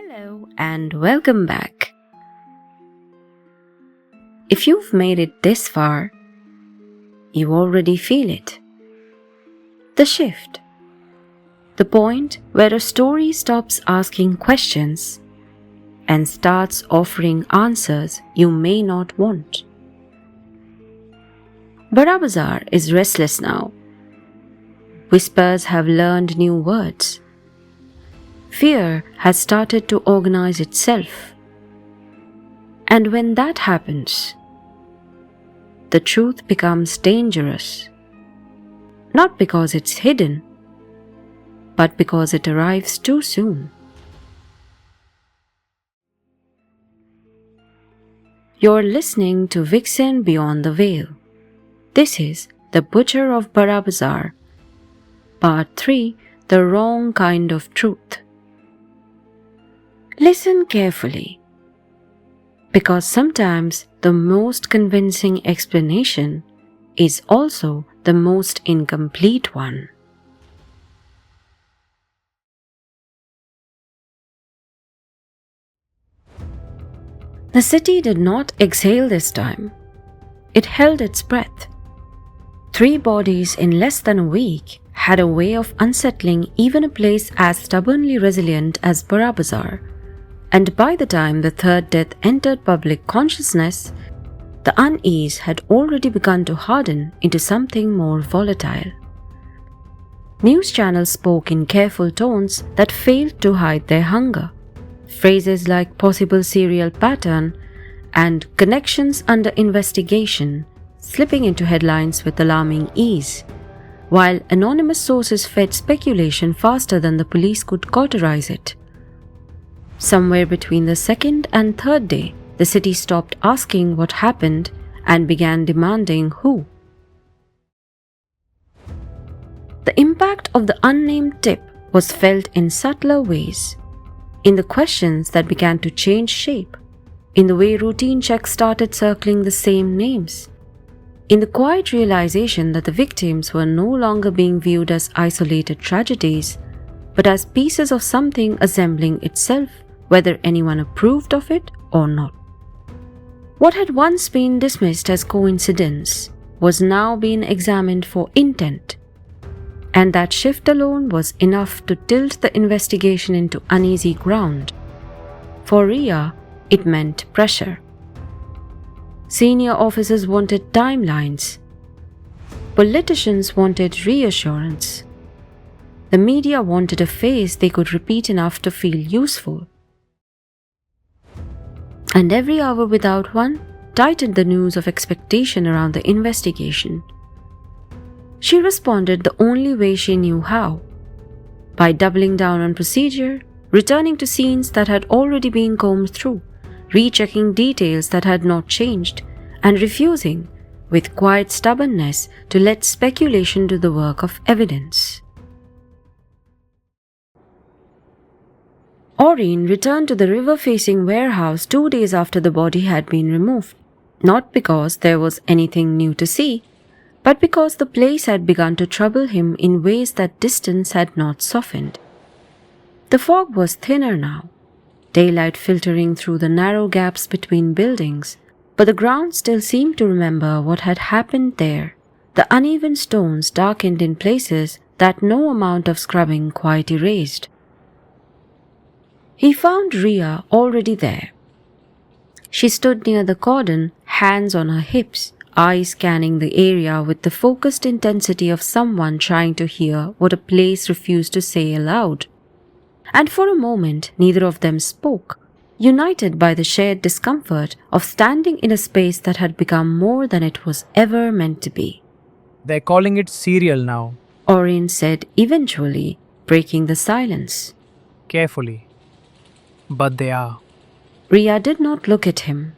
Hello and welcome back. If you've made it this far, you already feel it. The shift. The point where a story stops asking questions and starts offering answers you may not want. Burrabazar is restless now. Whispers have learned new words. Fear has started to organize itself. And when that happens, the truth becomes dangerous. Not because it's hidden, but because it arrives too soon. You're listening to Vixen Beyond the Veil. This is The Butcher of Burrabazar, Part 3, The Wrong Kind of Truth. Listen carefully, because sometimes the most convincing explanation is also the most incomplete one. The city did not exhale this time. It held its breath. 3 bodies in less than a week had a way of unsettling even a place as stubbornly resilient as Burrabazar. And by the time the third death entered public consciousness, the unease had already begun to harden into something more volatile. News channels spoke in careful tones that failed to hide their hunger. Phrases like possible serial pattern and connections under investigation slipping into headlines with alarming ease, while anonymous sources fed speculation faster than the police could cauterize it. Somewhere between the second and third day, the city stopped asking what happened and began demanding who. The impact of the unnamed tip was felt in subtler ways, in the questions that began to change shape, in the way routine checks started circling the same names, in the quiet realization that the victims were no longer being viewed as isolated tragedies, but as pieces of something assembling itself, whether anyone approved of it or not. What had once been dismissed as coincidence was now being examined for intent, and that shift alone was enough to tilt the investigation into uneasy ground. For Ria, it meant pressure. Senior officers wanted timelines. Politicians wanted reassurance. The media wanted a face they could repeat enough to feel useful. And every hour without one tightened the noose of expectation around the investigation. She responded the only way she knew how, by doubling down on procedure, returning to scenes that had already been combed through, rechecking details that had not changed, and refusing, with quiet stubbornness, to let speculation do the work of evidence. Arin returned to the river-facing warehouse 2 days after the body had been removed, not because there was anything new to see, but because the place had begun to trouble him in ways that distance had not softened. The fog was thinner now, daylight filtering through the narrow gaps between buildings, but the ground still seemed to remember what had happened there. The uneven stones darkened in places that no amount of scrubbing quite erased. He found Ria already there. She stood near the cordon, hands on her hips, eyes scanning the area with the focused intensity of someone trying to hear what a place refused to say aloud. And for a moment, neither of them spoke, united by the shared discomfort of standing in a space that had become more than it was ever meant to be. They're calling it serial now. Arin said eventually, breaking the silence. Carefully. But they are. Ria did not look at him.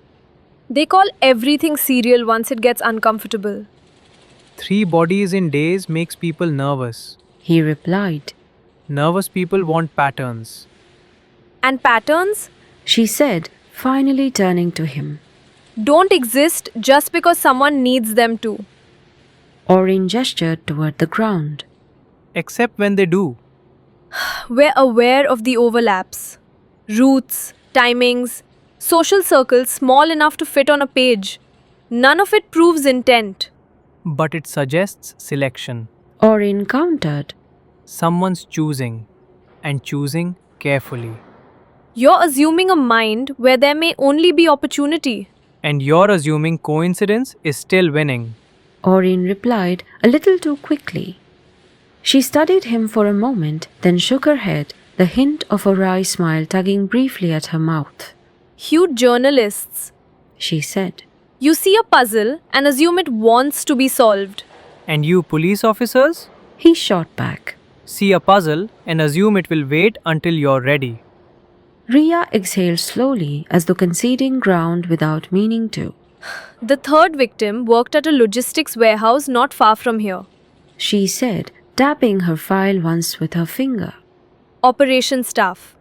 They call everything serial once it gets uncomfortable. 3 bodies in days makes people nervous. He replied. Nervous people want patterns. And patterns She said, finally turning to him. don't exist just because someone needs them to. Arin gestured toward the ground. Except when they do. We're aware of the overlaps. Routes, timings, social circles small enough to fit on a page. None of it proves intent. But it suggests selection. Arin countered. Someone's choosing, and choosing carefully. You're assuming a mind where there may only be opportunity. And you're assuming coincidence is still winning. Arin replied a little too quickly. She studied him for a moment, then shook her head, the hint of a wry smile tugging briefly at her mouth. Huge journalists. She said. You see a puzzle and assume it wants to be solved. And you police officers? He shot back. See a puzzle and assume it will wait until you're ready. Ria exhaled slowly as though conceding ground without meaning to. The third victim worked at a logistics warehouse not far from here. She said, tapping her file once with her finger. Operation staff.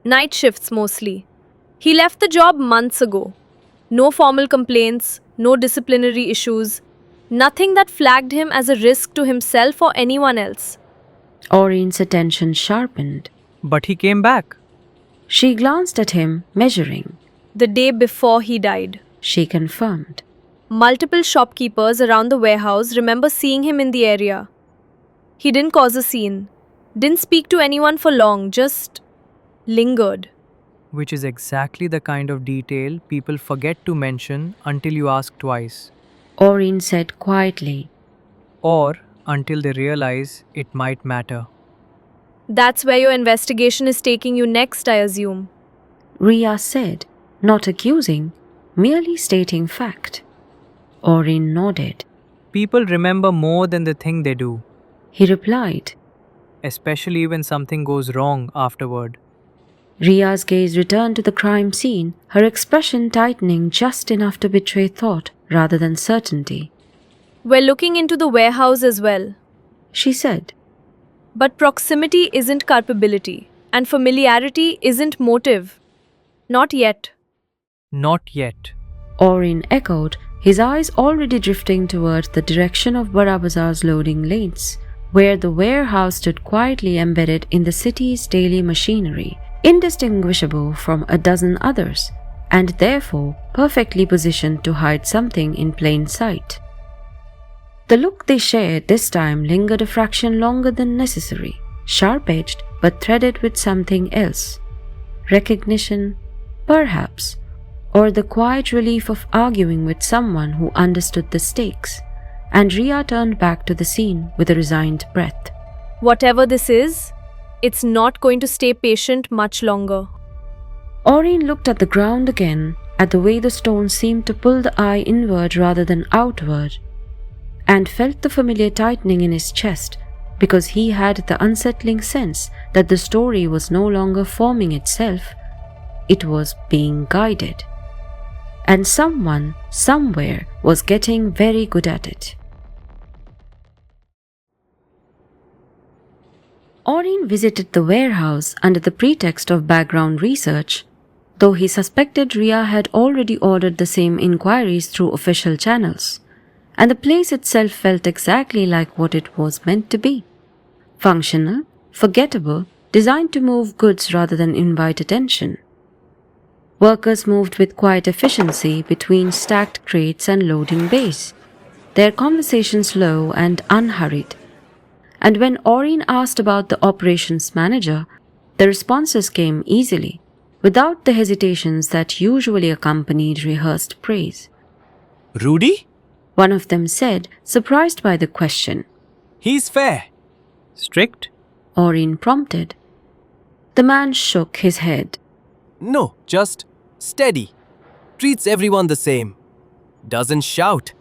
Night shifts mostly. He left the job months ago. No formal complaints, no disciplinary issues, nothing that flagged him as a risk to himself or anyone else. Arin's attention sharpened. But he came back. She glanced at him, measuring. The day before he died. She confirmed. Multiple shopkeepers around the warehouse remember seeing him in the area. He didn't cause a scene, didn't speak to anyone for long, just lingered. Which is exactly the kind of detail people forget to mention until you ask twice. Arin said quietly. Or until they realize it might matter. That's where your investigation is taking you next, I assume. Ria said, not accusing, merely stating fact. Arin nodded. People remember more than they think they do, He replied. especially when something goes wrong afterward. Ria's gaze returned to the crime scene, her expression tightening just enough to betray thought rather than certainty. We're looking into the warehouse as well. She said. But proximity isn't culpability, and familiarity isn't motive. Not yet. Not yet. Arin echoed, his eyes already drifting towards the direction of Burrabazar's loading lanes, where the warehouse stood quietly embedded in the city's daily machinery, indistinguishable from a dozen others, and therefore perfectly positioned to hide something in plain sight. The look they shared this time lingered a fraction longer than necessary, sharp-edged but threaded with something else. Recognition, perhaps, or the quiet relief of arguing with someone who understood the stakes, and Ria turned back to the scene with a resigned breath. Whatever this is, it's not going to stay patient much longer. Arin looked at the ground again, at the way the stone seemed to pull the eye inward rather than outward, and felt the familiar tightening in his chest because he had the unsettling sense that the story was no longer forming itself, it was being guided. And someone, somewhere, was getting very good at it. Arin visited the warehouse under the pretext of background research, though he suspected Ria had already ordered the same inquiries through official channels, and the place itself felt exactly like what it was meant to be. Functional, forgettable, designed to move goods rather than invite attention. Workers moved with quiet efficiency between stacked crates and loading bays, their conversations low and unhurried. And when Arin asked about the operations manager, the responses came easily, without the hesitations that usually accompanied rehearsed praise. Rudy? One of them said, surprised by the question. He's fair. Strict? Arin prompted. The man shook his head. No, just steady. Treats everyone the same. Doesn't shout.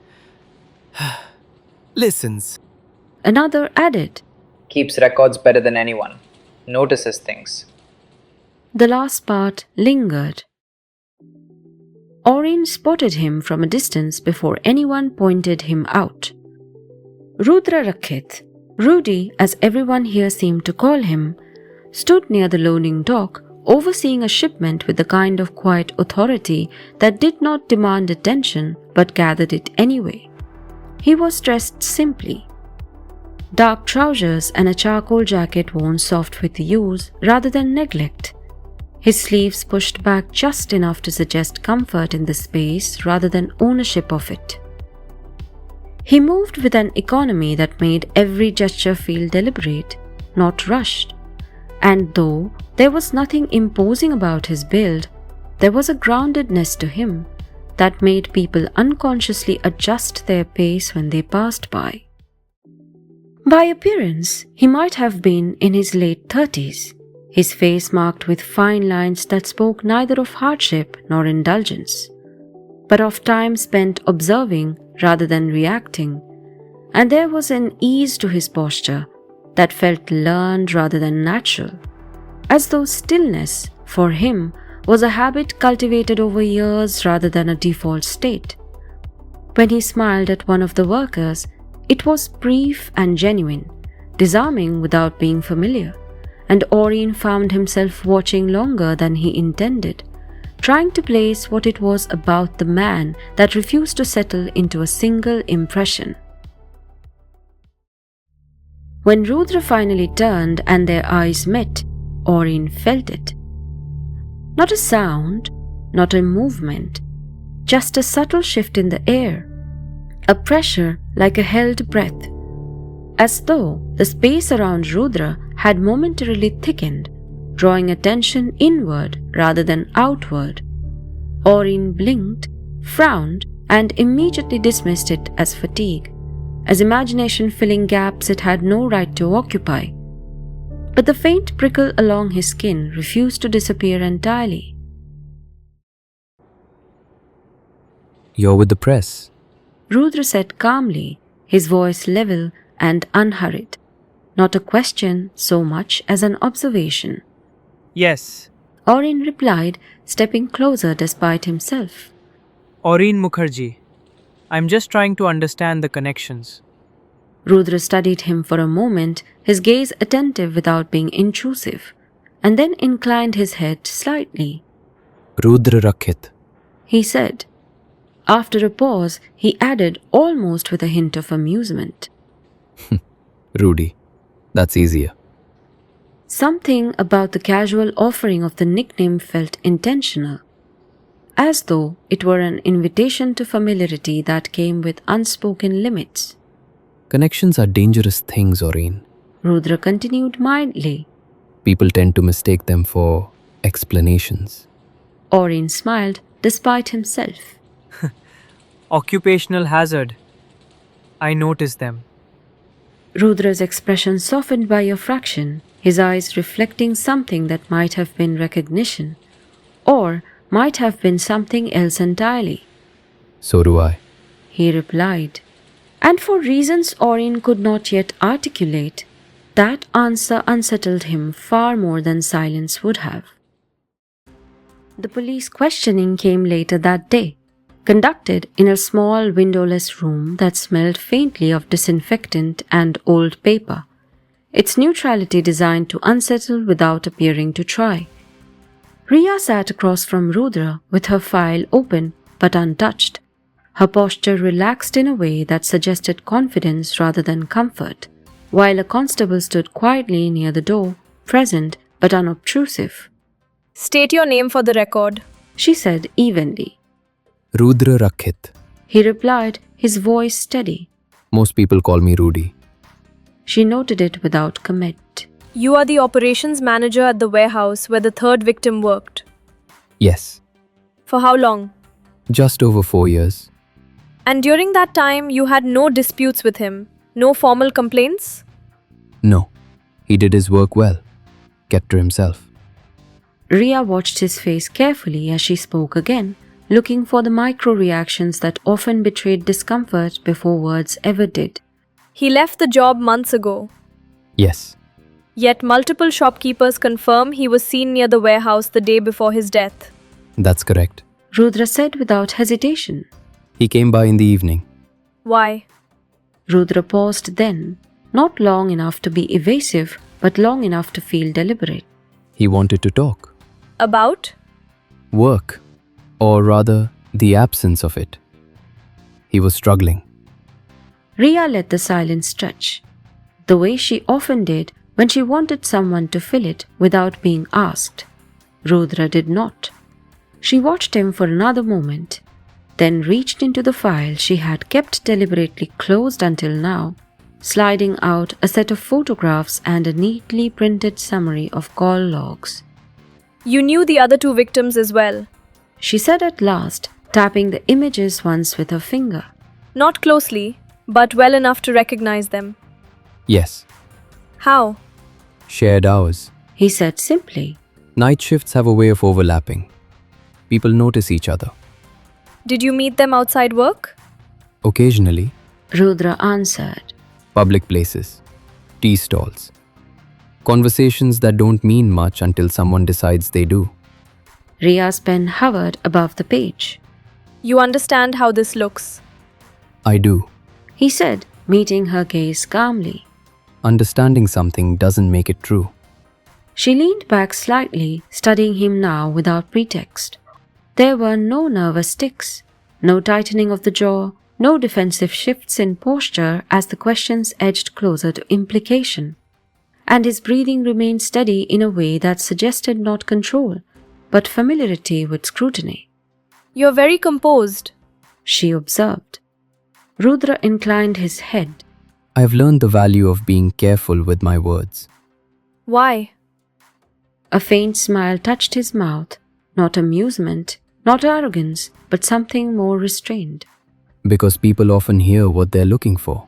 Listens. Another added. Keeps records better than anyone. Notices things. The last part lingered. Arin spotted him from a distance before anyone pointed him out. Rudra Rakit, Rudy as everyone here seemed to call him, stood near the loading dock, overseeing a shipment with the kind of quiet authority that did not demand attention but gathered it anyway. He was dressed simply. Dark trousers and a charcoal jacket worn soft with use rather than neglect. his sleeves pushed back just enough to suggest comfort in the space rather than ownership of it. He moved with an economy that made every gesture feel deliberate, not rushed. And though there was nothing imposing about his build, there was a groundedness to him that made people unconsciously adjust their pace when they passed by. By appearance, he might have been in his late 30s, his face marked with fine lines that spoke neither of hardship nor indulgence, but of time spent observing rather than reacting, and there was an ease to his posture that felt learned rather than natural, as though stillness, for him, was a habit cultivated over years rather than a default state. When he smiled at one of the workers, it was brief and genuine, disarming without being familiar, and Arin found himself watching longer than he intended, trying to place what it was about the man that refused to settle into a single impression. When Rudra finally turned and their eyes met, Arin felt it. Not a sound, not a movement, just a subtle shift in the air, a pressure like a held breath, as though the space around Rudra had momentarily thickened, drawing attention inward rather than outward. Arin blinked, frowned, and immediately dismissed it as fatigue, as imagination filling gaps it had no right to occupy. But the faint prickle along his skin refused to disappear entirely. You're with the press. Rudra said calmly, his voice level and unhurried, not a question so much as an observation. Yes, Arin replied, stepping closer despite himself. Arin Mukherjee. I'm just trying to understand the connections. Rudra studied him for a moment, his gaze attentive without being intrusive, and then inclined his head slightly. Rudra Rakhit. He said. After a pause, he added almost with a hint of amusement. Rudy. That's easier. Something about the casual offering of the nickname felt intentional, as though it were an invitation to familiarity that came with unspoken limits. Connections are dangerous things, Arin. Rudra continued mildly. People tend to mistake them for explanations. Arin smiled despite himself. Occupational hazard. I notice them. Rudra's expression softened by a fraction, his eyes reflecting something that might have been recognition, or might have been something else entirely. So do I. He replied. And for reasons Arin could not yet articulate, that answer unsettled him far more than silence would have. The police questioning came later that day, conducted in a small windowless room that smelled faintly of disinfectant and old paper, its neutrality designed to unsettle without appearing to try. Riya sat across from Rudra with her file open but untouched, her posture relaxed in a way that suggested confidence rather than comfort, while a constable stood quietly near the door, present but unobtrusive. State your name for the record. She said evenly. Rudra Rakhit. He replied, his voice steady. Most people call me Rudy. She noted it without comment. You are the operations manager at the warehouse where the third victim worked. Yes. For how long? Just over 4 years. And during that time, you had no disputes with him? No formal complaints? No. He did his work well. Kept to himself. Riya watched his face carefully as she spoke again, looking for the micro-reactions that often betrayed discomfort before words ever did. He left the job months ago. Yes. Yet multiple shopkeepers confirm he was seen near the warehouse the day before his death. That's correct. Rudra said without hesitation. He came by in the evening. Why? Rudra paused then, not long enough to be evasive, but long enough to feel deliberate. He wanted to talk. About? Work. Or rather, the absence of it. He was struggling. Riya let the silence stretch, the way she often did when she wanted someone to fill it without being asked. Rudra did not. She watched him for another moment, then reached into the file she had kept deliberately closed until now, sliding out a set of photographs and a neatly printed summary of call logs. You knew the other two victims as well. She said at last, tapping the images once with her finger. Not closely, but well enough to recognize them. Yes, How? shared hours. He said simply. Night shifts have a way of overlapping. People notice each other. Did you meet them outside work? Occasionally, Rudra answered. public places, tea stalls. Conversations that don't mean much until someone decides they do. Ria's pen hovered above the page. You understand how this looks. I do. He said, meeting her gaze calmly. Understanding something doesn't make it true. She leaned back slightly, studying him now without pretext. There were no nervous tics, no tightening of the jaw, no defensive shifts in posture as the questions edged closer to implication. And his breathing remained steady in a way that suggested not control, but familiarity with scrutiny. You're very composed. She observed. Rudra inclined his head. I have learned the value of being careful with my words. Why? A faint smile touched his mouth, not amusement, not arrogance, but something more restrained. Because people often hear what they're looking for.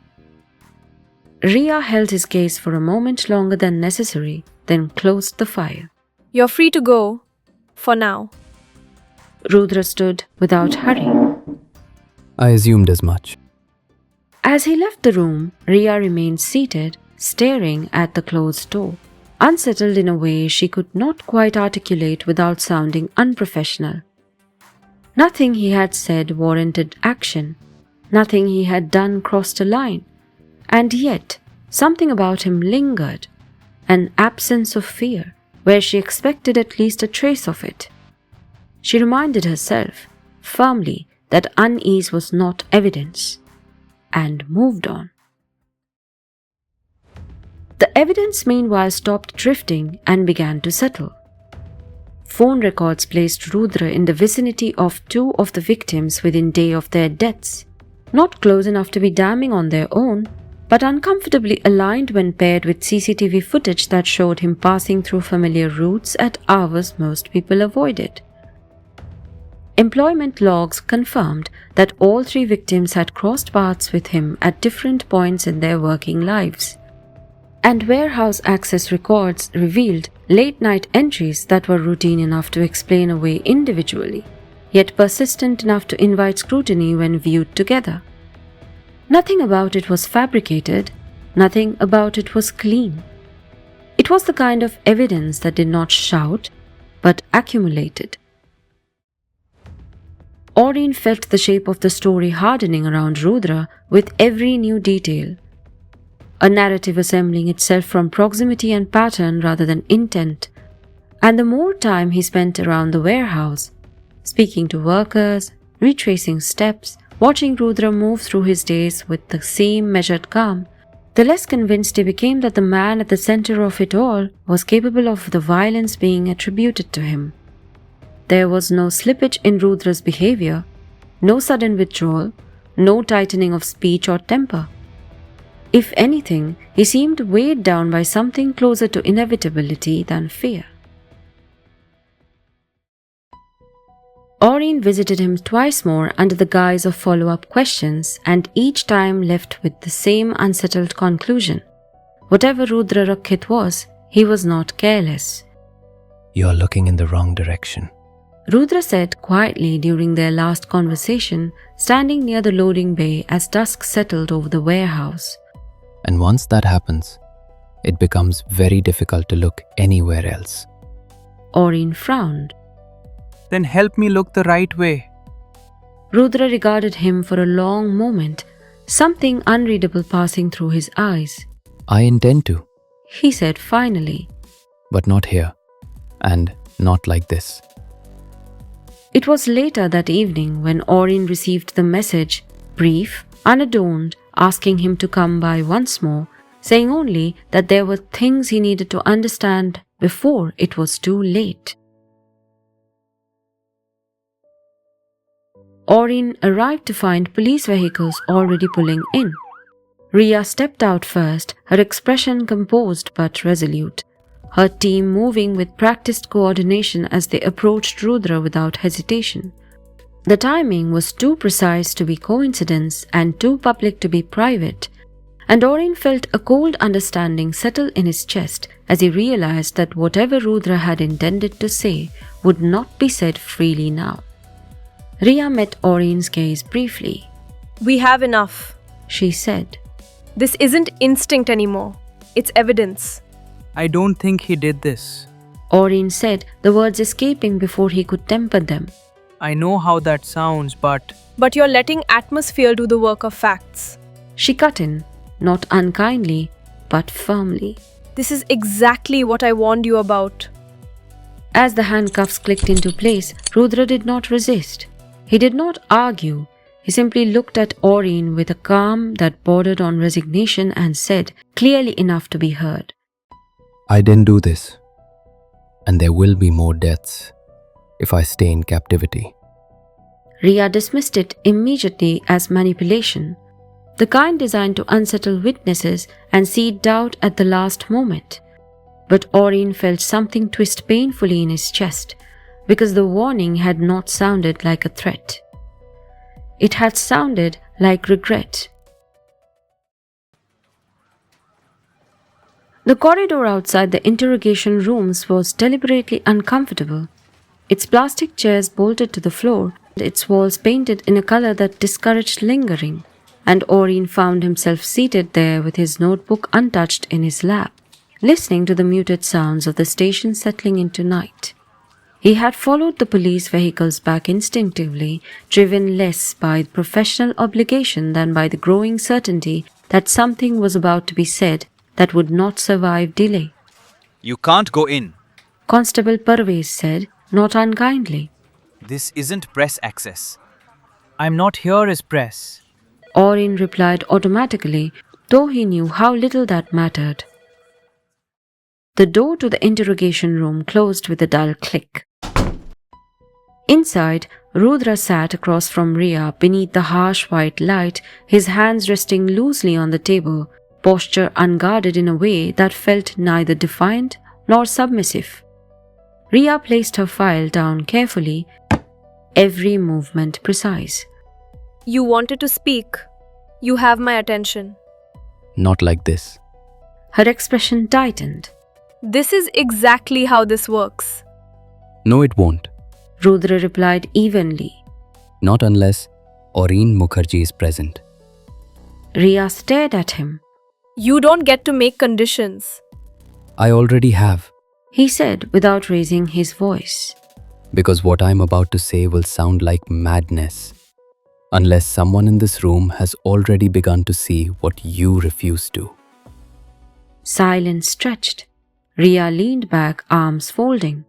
Ria held his gaze for a moment longer than necessary, then closed the file. You're free to go. For now. Rudra stood without hurry. I assumed as much. As he left the room, Ria remained seated, staring at the closed door, unsettled in a way she could not quite articulate without sounding unprofessional. Nothing he had said warranted action. Nothing he had done crossed a line. And yet, something about him lingered, an absence of fear, where she expected at least a trace of it. She reminded herself, firmly, that unease was not evidence, and moved on. The evidence meanwhile stopped drifting and began to settle. Phone records placed Rudra in the vicinity of two of the victims within day of their deaths, not close enough to be damning on their own, but uncomfortably aligned when paired with CCTV footage that showed him passing through familiar routes at hours most people avoided. Employment logs confirmed that all three victims had crossed paths with him at different points in their working lives. And warehouse access records revealed late-night entries that were routine enough to explain away individually, yet persistent enough to invite scrutiny when viewed together. Nothing about it was fabricated, nothing about it was clean. It was the kind of evidence that did not shout, but accumulated. Arin felt the shape of the story hardening around Rudra with every new detail, a narrative assembling itself from proximity and pattern rather than intent. And the more time he spent around the warehouse, speaking to workers, retracing steps, watching Rudra move through his days with the same measured calm, the less convinced he became that the man at the center of it all was capable of the violence being attributed to him. There was no slippage in Rudra's behavior, no sudden withdrawal, no tightening of speech or temper. If anything, he seemed weighed down by something closer to inevitability than fear. Arin visited him twice more under the guise of follow-up questions, and each time left with the same unsettled conclusion. Whatever Rudra Rakkhit was, he was not careless. You're looking in the wrong direction. Rudra said quietly during their last conversation, standing near the loading bay as dusk settled over the warehouse. And once that happens, it becomes very difficult to look anywhere else. Arin frowned. Then help me look the right way. Rudra regarded him for a long moment, something unreadable passing through his eyes. I intend to. He said finally. But not here. And not like this. It was later that evening when Arin received the message, brief, unadorned, asking him to come by once more, saying only that there were things he needed to understand before it was too late. Arin arrived to find police vehicles already pulling in. Ria stepped out first, her expression composed but resolute, her team moving with practiced coordination as they approached Rudra without hesitation. The timing was too precise to be coincidence and too public to be private, and Arin felt a cold understanding settle in his chest as he realized that whatever Rudra had intended to say would not be said freely now. Ria met Arin's gaze briefly. We have enough, She said. This isn't instinct anymore. It's evidence. I don't think he did this. Arin said, the words escaping before he could temper them. I know how that sounds, but But you're letting atmosphere do the work of facts. She cut in, not unkindly, but firmly. This is exactly what I warned you about. As the handcuffs clicked into place, Rudra did not resist. He did not argue. He simply looked at Arin with a calm that bordered on resignation and said, clearly enough to be heard, I didn't do this. And there will be more deaths if I stay in captivity. Ria dismissed it immediately as manipulation, the kind designed to unsettle witnesses and seed doubt at the last moment. But Arin felt something twist painfully in his chest, because the warning had not sounded like a threat. It had sounded like regret. The corridor outside the interrogation rooms was deliberately uncomfortable, its plastic chairs bolted to the floor, its walls painted in a color that discouraged lingering, and Arin found himself seated there with his notebook untouched in his lap, listening to the muted sounds of the station settling into night. He had followed the police vehicles back instinctively, driven less by professional obligation than by the growing certainty that something was about to be said that would not survive delay. You can't go in. Constable Parvez said, not unkindly. This isn't press access. I'm not here as press. Arin replied automatically, though he knew how little that mattered. The door to the interrogation room closed with a dull click. Inside, Rudra sat across from Ria beneath the harsh white light, his hands resting loosely on the table, posture unguarded in a way that felt neither defiant nor submissive. Ria placed her file down carefully, every movement precise. You wanted to speak. You have my attention. Not like this. Her expression tightened. This is exactly how this works. No, it won't. Rudra replied evenly. Not unless Arin Mukherjee is present. Ria stared at him. You don't get to make conditions. I already have, He said without raising his voice. because what I'm about to say will sound like madness. Unless someone in this room has already begun to see what you refuse to. Silence stretched. Ria leaned back, arms folding.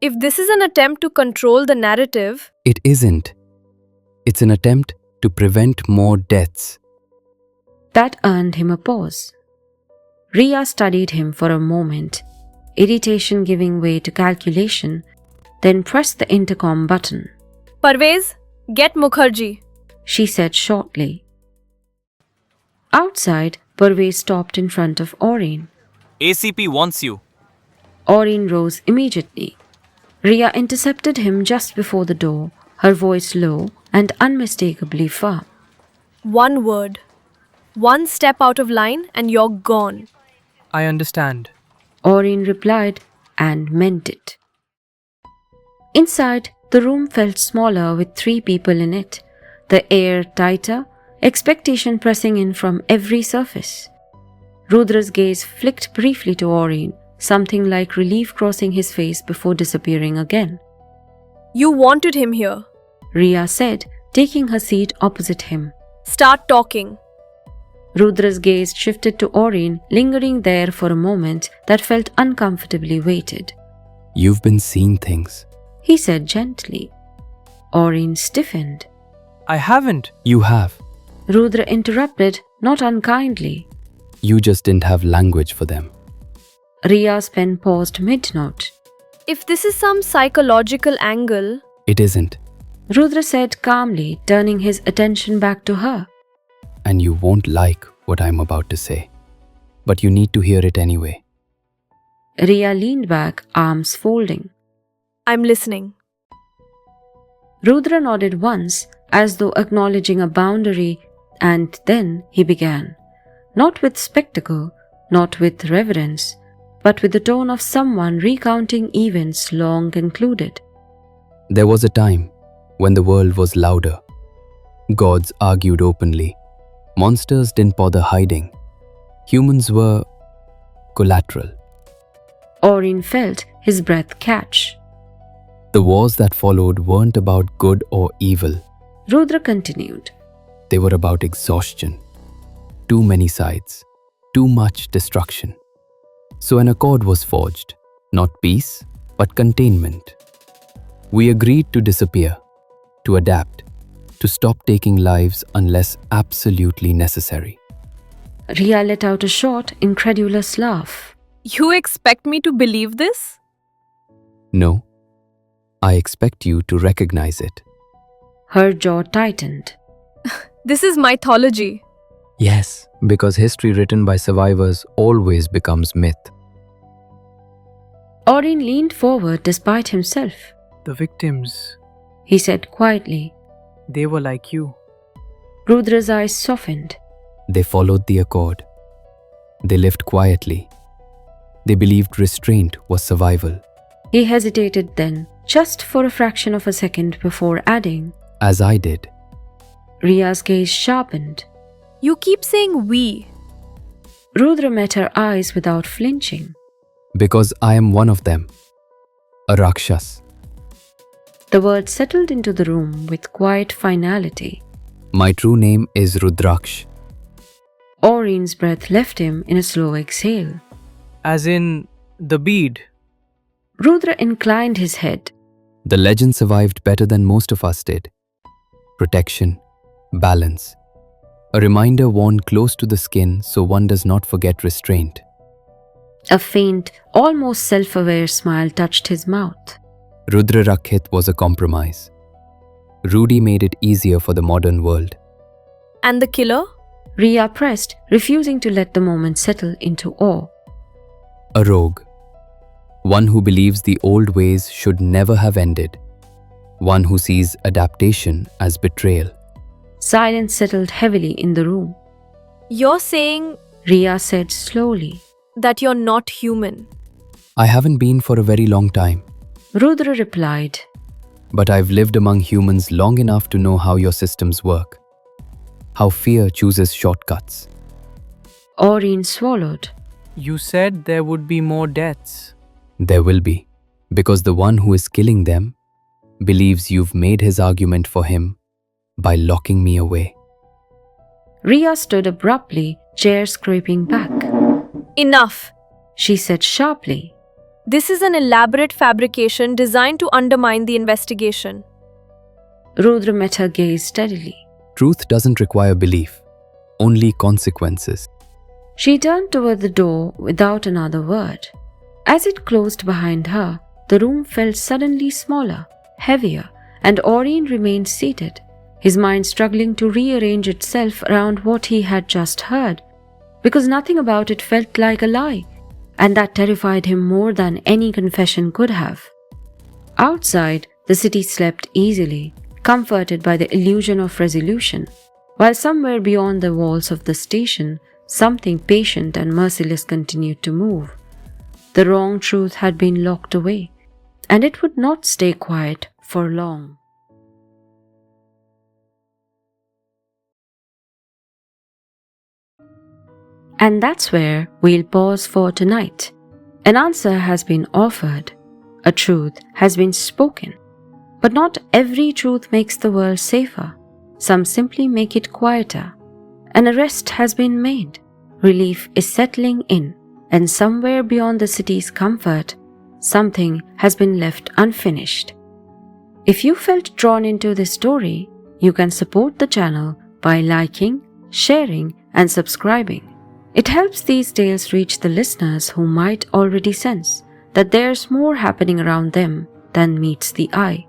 If this is an attempt to control the narrative, It isn't. It's an attempt to prevent more deaths. That earned him a pause. Ria studied him for a moment, irritation giving way to calculation, then pressed the intercom button. Parvez, get Mukherjee. She said shortly. Outside, Parvez stopped in front of Arin. ACP wants you. Arin rose immediately. Ria intercepted him just before the door, her voice low and unmistakably firm. One word. One step out of line and you're gone. I understand. Arin replied and meant it. Inside, the room felt smaller with 3 people in it, the air tighter, expectation pressing in from every surface. Rudra's gaze flicked briefly to Arin, something like relief crossing his face before disappearing again. You wanted him here. Ria said, taking her seat opposite him. Start talking. Rudra's gaze shifted to Arin, lingering there for a moment that felt uncomfortably weighted. You've been seeing things. He said gently. Arin stiffened. I haven't. You have. Rudra interrupted, not unkindly. You just didn't have language for them. Ria's pen paused mid-note. If this is some psychological angle, It isn't. Rudra said calmly, turning his attention back to her. And you won't like what I'm about to say, but you need to hear it anyway. Riya leaned back, arms folding. I'm listening. Rudra nodded once, as though acknowledging a boundary, and then he began. Not with spectacle, not with reverence, but with the tone of someone recounting events long concluded. There was a time when the world was louder. Gods argued openly. Monsters didn't bother hiding. Humans were collateral. Arin felt his breath catch. The wars that followed weren't about good or evil. Rudra continued. They were about exhaustion. Too many sides. Too much destruction. So an accord was forged. Not peace, but containment. We agreed to disappear, to adapt, to stop taking lives unless absolutely necessary. Riya let out a short, incredulous laugh. You expect me to believe this? No, I expect you to recognize it. Her jaw tightened. This is mythology. Yes, because history written by survivors always becomes myth. Arin leaned forward despite himself. The victims, He said quietly. they were like you. Rudra's eyes softened. They followed the accord. They lived quietly. They believed restraint was survival. He hesitated then, just for a fraction of a second before adding. As I did. Riya's gaze sharpened. You keep saying we. Rudra met her eyes without flinching. Because I am one of them. A Rakshas. The word settled into the room with quiet finality. My true name is Rudraksh. Arin's breath left him in a slow exhale. As in the bead. Rudra inclined his head. The legend survived better than most of us did. Protection, balance. A reminder worn close to the skin so one does not forget restraint. A faint, almost self-aware smile touched his mouth. Rudra Rakhit was a compromise. Rudy made it easier for the modern world. And the killer? Riya pressed, refusing to let the moment settle into awe. A rogue. One who believes the old ways should never have ended. One who sees adaptation as betrayal. Silence settled heavily in the room. You're saying Riya said slowly. that you're not human. I haven't been for a very long time, Rudra replied. but I've lived among humans long enough to know how your systems work. How fear chooses shortcuts. Arin swallowed. You said there would be more deaths. There will be, because the one who is killing them believes you've made his argument for him by locking me away. Riya stood abruptly, chair scraping back. Enough. She said sharply. This is an elaborate fabrication designed to undermine the investigation. Rudra met her gaze steadily. Truth doesn't require belief, only consequences. She turned toward the door without another word. As it closed behind her, the room felt suddenly smaller, heavier, and Arin remained seated, his mind struggling to rearrange itself around what he had just heard, because nothing about it felt like a lie, and that terrified him more than any confession could have. Outside, the city slept easily, comforted by the illusion of resolution, while somewhere beyond the walls of the station, something patient and merciless continued to move. The wrong truth had been locked away, and it would not stay quiet for long. And that's where we'll pause for tonight. An answer has been offered. A truth has been spoken. But not every truth makes the world safer. Some simply make it quieter. An arrest has been made. Relief is settling in. And somewhere beyond the city's comfort, something has been left unfinished. If you felt drawn into this story, you can support the channel by liking, sharing, and subscribing. It helps these tales reach the listeners who might already sense that there's more happening around them than meets the eye.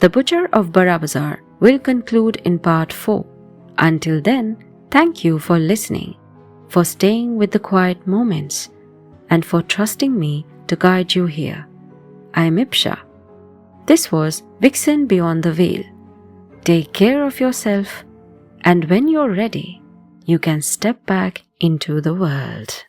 The Butcher of Burrabazar will conclude in part 4. Until then, thank you for listening, for staying with the quiet moments, and for trusting me to guide you here. I am Ipsha. This was Vixen Beyond the Veil. Take care of yourself, and when you're ready, you can step back into the world.